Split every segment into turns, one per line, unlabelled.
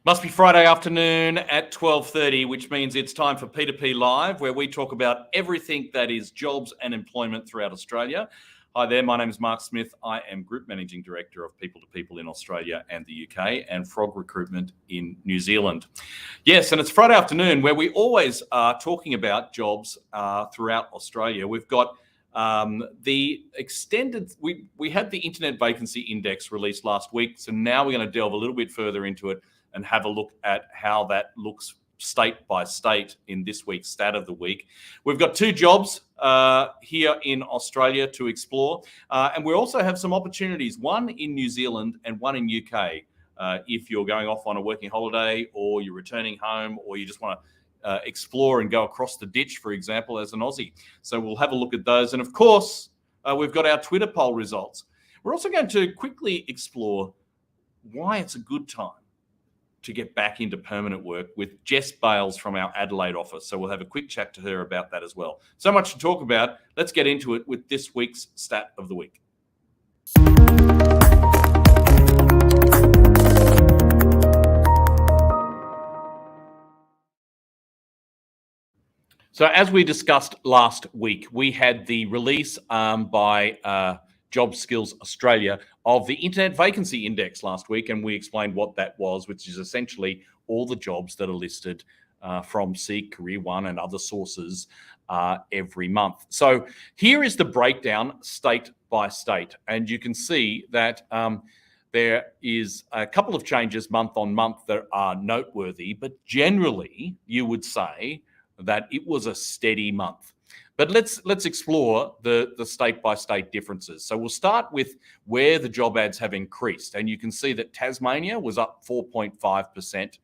Must be Friday afternoon at 12:30, which means it's time for P2P Live, where we talk about everything that is jobs and employment throughout Australia. Hi there, my name is Mark Smith. I am Group Managing Director of People to People in Australia and the UK and Frog Recruitment in New Zealand. Yes, and it's Friday afternoon where we always are talking about jobs throughout Australia. We've got the extended, we had the Internet Vacancy Index released last week, so now we're going to delve a little bit further into it and have a look at how that looks state by state in this week's Stat of the Week. We've got two jobs here in Australia to explore, and we also have some opportunities, one in New Zealand and one in UK. If you're going off on a working holiday or you're returning home or you just want to explore and go across the ditch, for example, as an Aussie. So we'll have a look at those. And of course, we've got our Twitter poll results. We're also going to quickly explore why it's a good time to get back into permanent work with Jess Bales from our Adelaide office. So we'll have a quick chat to her about that as well. So much to talk about. Let's get into it with this week's Stat of the Week. So as we discussed last week, we had the release by Job Skills Australia of the Internet Vacancy Index last week, and we explained what that was, which is essentially all the jobs that are listed from Seek, Career One, and other sources every month. So here is the breakdown state by state, and you can see that there is a couple of changes month on month that are noteworthy, but generally you would say that it was a steady month. But let's explore the state by state differences. So we'll start with where the job ads have increased, and you can see that Tasmania was up 4.5%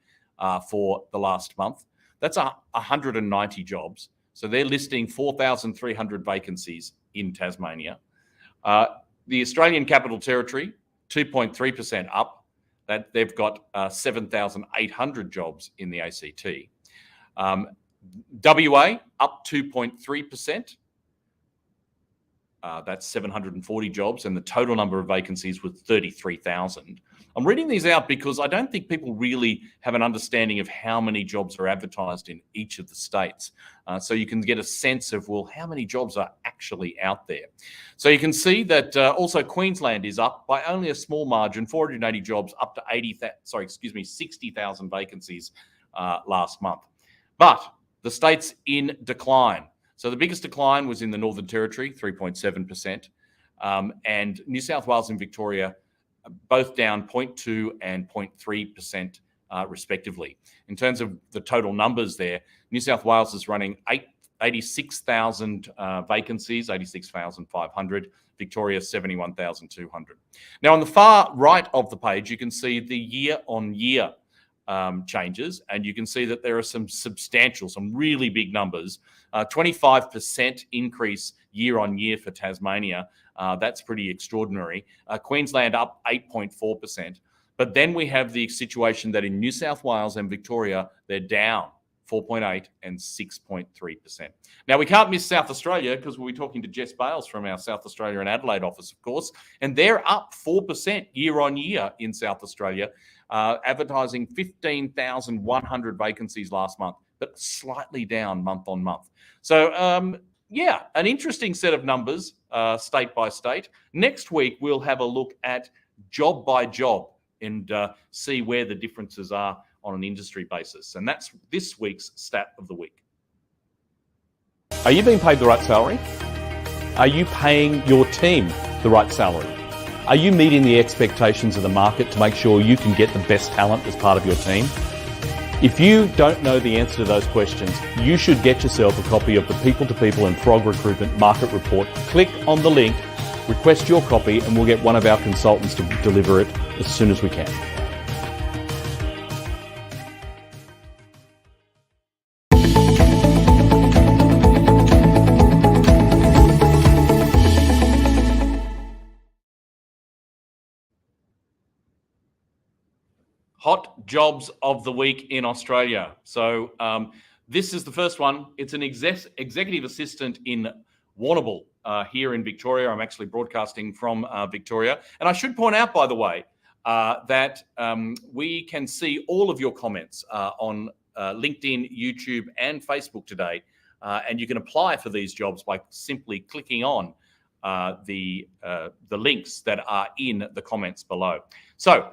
for the last month. That's 190 jobs. So they're listing 4,300 vacancies in Tasmania. The Australian Capital Territory, 2.3% up. That they've got 7,800 jobs in the ACT. WA up 2.3%. That's 740 jobs, and the total number of vacancies was 33,000. I'm reading these out because I don't think people really have an understanding of how many jobs are advertised in each of the states. So you can get a sense of, well, how many jobs are actually out there. So you can see that also Queensland is up by only a small margin, 480 jobs, up to 60,000 vacancies last month. But the states in decline. So the biggest decline was in the Northern Territory, 3.7%, and New South Wales and Victoria both down 0.2 and 0.3% respectively. In terms of the total numbers there, New South Wales is running 86,000 vacancies, 86,500. Victoria, 71,200. Now on the far right of the page, you can see the year-on-year changes, and you can see that there are some really big numbers. 25% increase year on year for Tasmania. That's pretty extraordinary. Queensland up 8.4%. But then we have the situation that in New South Wales and Victoria, they're down 4.8 and 6.3%. Now, we can't miss South Australia because we'll be talking to Jess Bales from our South Australia and Adelaide office, of course, and they're up 4% year on year in South Australia, advertising 15,100 vacancies last month, but slightly down month on month. So, an interesting set of numbers state by state. Next week, we'll have a look at job by job and see where the differences are on an industry basis. And that's this week's Stat of the Week.
Are you being paid the right salary? Are you paying your team the right salary? Are you meeting the expectations of the market to make sure you can get the best talent as part of your team? If you don't know the answer to those questions, you should get yourself a copy of the People to People and Frog Recruitment Market Report. Click on the link, request your copy, and we'll get one of our consultants to deliver it as soon as we can.
Hot jobs of the week in Australia. So this is the first one. It's an executive assistant in Warrnambool here in Victoria. I'm actually broadcasting from Victoria. And I should point out, by the way, that we can see all of your comments on LinkedIn, YouTube, and Facebook today. And you can apply for these jobs by simply clicking on the links that are in the comments below. So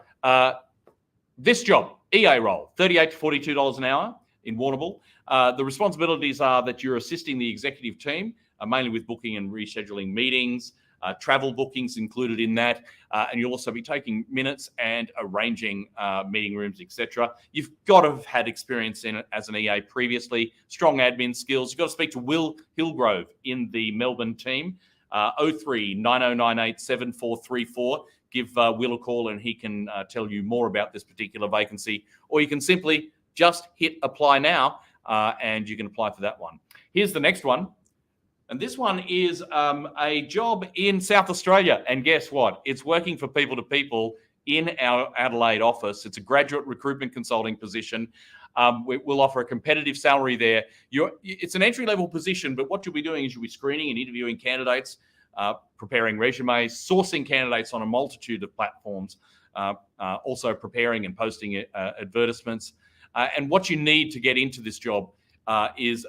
this job, EA role, $38 to $42 an hour in Warrnambool. The responsibilities are that you're assisting the executive team, mainly with booking and rescheduling meetings, travel bookings included in that, and you'll also be taking minutes and arranging meeting rooms, etc. You've got to have had experience in it as an EA previously, strong admin skills. You've got to speak to Will Hillgrove in the Melbourne team, 03 9098 7434. Give Will a call and he can tell you more about this particular vacancy, or you can simply just hit apply now and you can apply for that one. Here's the next one. And this one is a job in South Australia. And guess what? It's working for People to People in our Adelaide office. It's a graduate recruitment consulting position. We'll offer a competitive salary there. It's an entry-level position, but what you'll be doing is you'll be screening and interviewing candidates, preparing resumes, sourcing candidates on a multitude of platforms, also preparing and posting advertisements. And what you need to get into this job is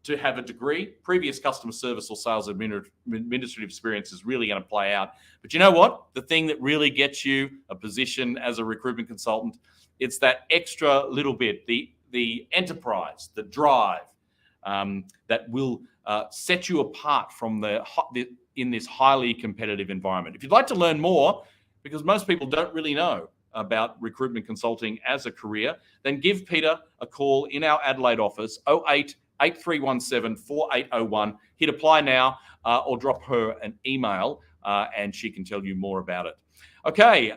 to have a degree. Previous customer service or sales administrative experience is really going to play out. But you know what? The thing that really gets you a position as a recruitment consultant, it's that extra little bit, the enterprise, the drive that will set you apart from in this highly competitive environment. If you'd like to learn more, because most people don't really know about recruitment consulting as a career, then give Peter a call in our Adelaide office, 08 8317 4801. Hit apply now or drop her an email and she can tell you more about it. Okay,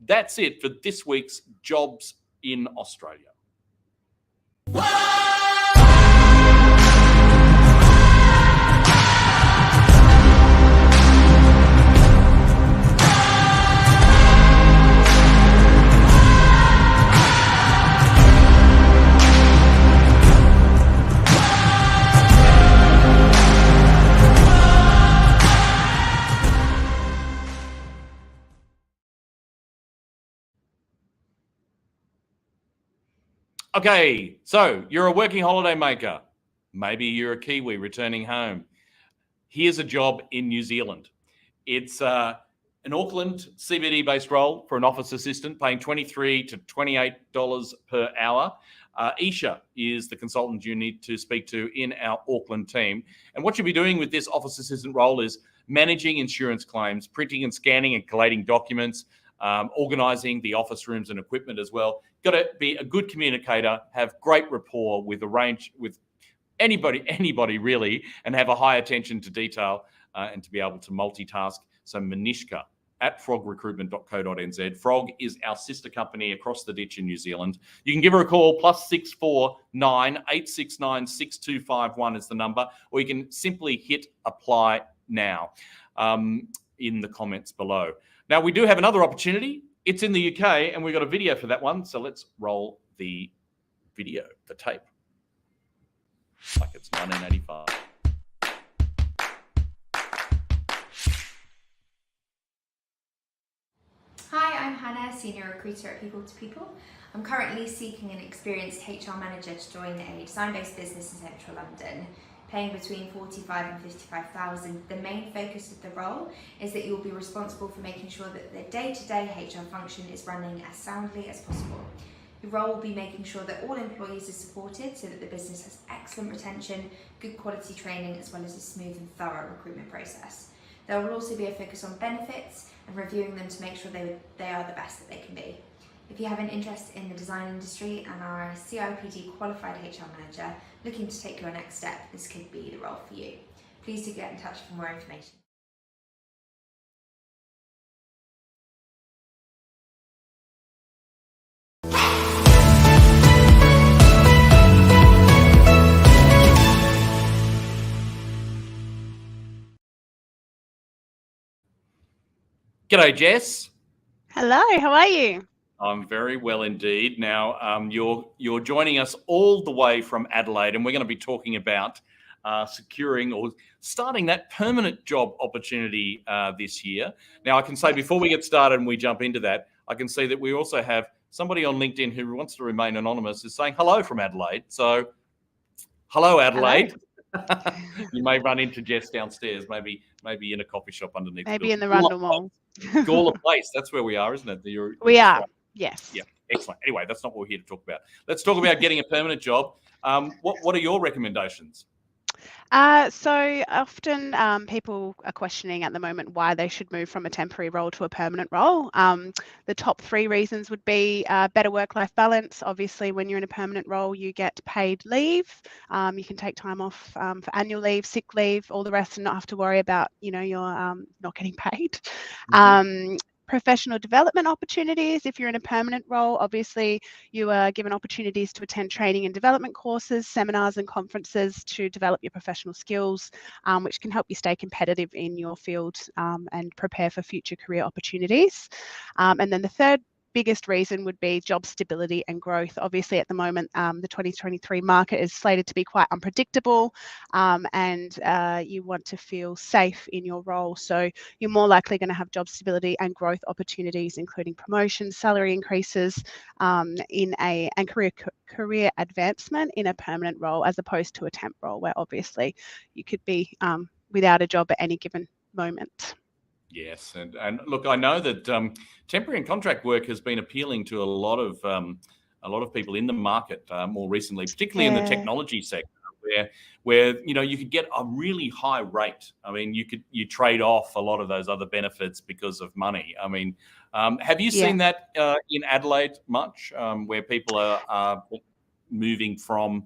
that's it for this week's Jobs in Australia. Okay, so you're a working holiday maker. Maybe you're a Kiwi returning home. Here's a job in New Zealand. It's an Auckland CBD-based role for an office assistant, paying $23 to $28 per hour. Isha is the consultant you need to speak to in our Auckland team. And what you'll be doing with this office assistant role is managing insurance claims, printing and scanning and collating documents, organising the office rooms and equipment as well. Got to be a good communicator, have great rapport with anybody really, and have a high attention to detail and to be able to multitask. So Manishka at frogrecruitment.co.nz. Frog is our sister company across the ditch in New Zealand. You can give her a call, +649 869 6251 is the number, or you can simply hit apply now in the comments below. Now, we do have another opportunity. It's in the UK, and we've got a video for that one. So let's roll the video, the tape. Like it's 1985.
Hi, I'm Hannah, Senior Recruiter at People to People. I'm currently seeking an experienced HR manager to join a design-based business in central London, paying between $45,000 and $55,000. The main focus of the role is that you will be responsible for making sure that the day-to-day HR function is running as soundly as possible. Your role will be making sure that all employees are supported so that the business has excellent retention, good quality training, as well as a smooth and thorough recruitment process. There will also be a focus on benefits and reviewing them to make sure they are the best that they can be. If you have an interest in the design industry and are a CIPD qualified HR manager looking to take your next step, this could be the role for you. Please do get in touch for more information.
G'day, Jess.
Hello, how are you?
I'm very well indeed. Now, you're joining us all the way from Adelaide, and we're going to be talking about securing or starting that permanent job opportunity this year. Now, I can say before we get started and we jump into that, I can see that we also have somebody on LinkedIn who wants to remain anonymous is saying hello from Adelaide. So, hello, Adelaide. Hello. You may run into Jess downstairs, maybe in a coffee shop underneath.
Maybe in the Rundle Mall.
Gawler Place. That's where we are, isn't it?
We are. Right. Yes.
Yeah. Excellent. Anyway, that's not what we're here to talk about. Let's talk about getting a permanent job. What are your recommendations?
So often people are questioning at the moment why they should move from a temporary role to a permanent role. The top 3 reasons would be better work-life balance. Obviously, when you're in a permanent role, you get paid leave. You can take time off for annual leave, sick leave, all the rest, and not have to worry about, you're not getting paid. Mm-hmm. Professional development opportunities. If you're in a permanent role, obviously you are given opportunities to attend training and development courses, seminars and conferences to develop your professional skills, which can help you stay competitive in your field and prepare for future career opportunities. And then the third biggest reason would be job stability and growth. Obviously, at the moment, the 2023 market is slated to be quite unpredictable, and you want to feel safe in your role. So you're more likely going to have job stability and growth opportunities, including promotions, salary increases, and career advancement in a permanent role, as opposed to a temp role, where obviously you could be without a job at any given moment.
Yes, and look, I know that temporary and contract work has been appealing to a lot of people in the market more recently, particularly in the technology sector, where you could get a really high rate. I mean, you trade off a lot of those other benefits because of money. I mean, have you seen that in Adelaide much, where people are moving from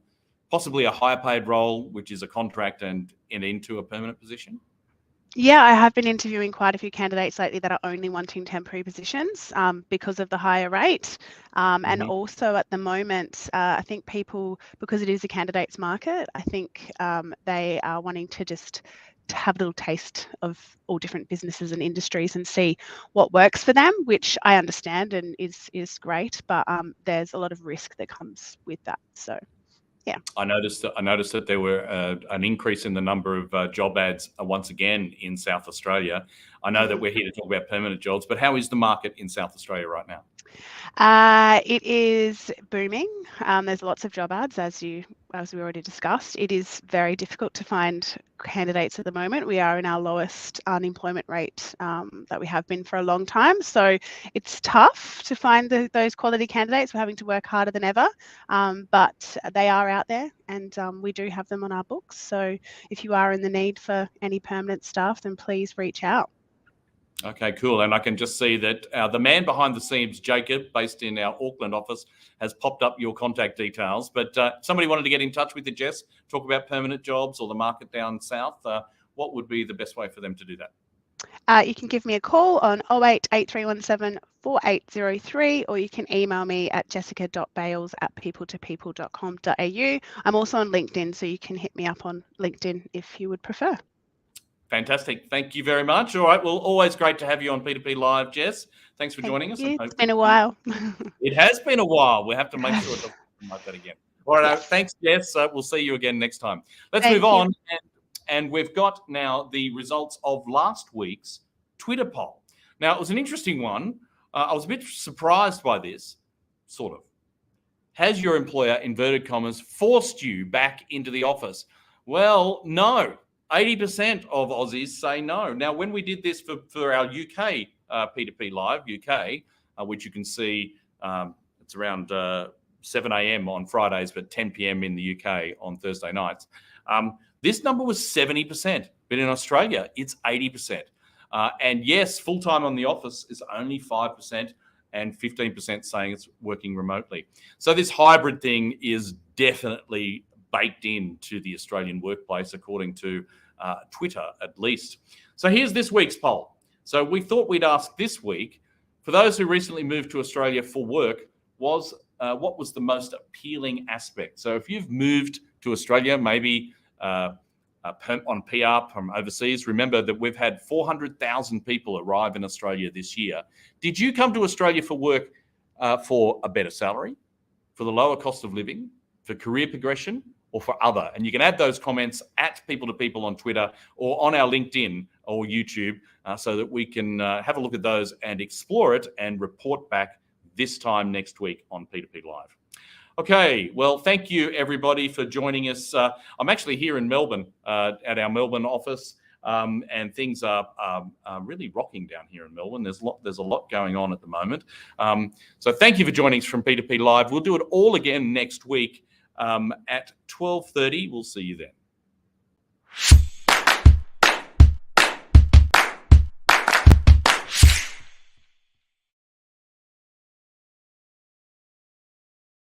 possibly a higher paid role, which is a contract, and into a permanent position?
Yeah, I have been interviewing quite a few candidates lately that are only wanting temporary positions because of the higher rate. And also at the moment, I think people, because it is a candidates market, I think they are wanting to just have a little taste of all different businesses and industries and see what works for them, which I understand and is great, but there's a lot of risk that comes with that. So. Yeah.
I noticed that there were an increase in the number of job ads once again in South Australia. I know that we're here to talk about permanent jobs, but how is the market in South Australia right now?
It is booming. There's lots of job ads, as we already discussed. It is very difficult to find candidates at the moment. We are in our lowest unemployment rate that we have been for a long time. So it's tough to find those quality candidates. We're having to work harder than ever, but they are out there, and we do have them on our books. So if you are in the need for any permanent staff, then please reach out.
Okay, cool. And I can just see that the man behind the scenes, Jacob, based in our Auckland office, has popped up your contact details. But somebody wanted to get in touch with you, Jess, talk about permanent jobs or the market down south. What would be the best way for them to do that?
You can give me a call on 08 8317 4803, or you can email me at jessica.bales@people2people.com.au. I'm also on LinkedIn, so you can hit me up on LinkedIn if you would prefer.
Fantastic. Thank you very much. All right. Well, always great to have you on P2P Live, Jess. Thanks for joining us.
It's been a while.
It has been a while. We'll have to make sure it doesn't come like that again. All right. Yes. Thanks, Jess. We'll see you again next time. Let's move on. And we've got now the results of last week's Twitter poll. Now, it was an interesting one. I was a bit surprised by this, sort of. Has your employer, inverted commas, forced you back into the office? Well, no. 80% of Aussies say no. Now, when we did this for our UK P2P Live, UK, which you can see, it's around 7 a.m. on Fridays, but 10 p.m. in the UK on Thursday nights. This number was 70%, but in Australia, it's 80%. And yes, full-time on the office is only 5%, and 15% saying it's working remotely. So this hybrid thing is definitely baked into the Australian workplace, according to Twitter, at least. So here's this week's poll. So we thought we'd ask this week, for those who recently moved to Australia for work, what was the most appealing aspect? So if you've moved to Australia, maybe on PR from overseas, remember that we've had 400,000 people arrive in Australia this year. Did you come to Australia for work for a better salary, for the lower cost of living, for career progression, or for other. And you can add those comments at People2People on Twitter or on our LinkedIn or YouTube so that we can have a look at those and explore it and report back this time next week on P2P Live. Okay, well, thank you everybody for joining us. I'm actually here in Melbourne at our Melbourne office, and things are really rocking down here in Melbourne. There's a lot going on at the moment. So thank you for joining us from P2P Live. We'll do it all again next week at 12:30. We'll see you then.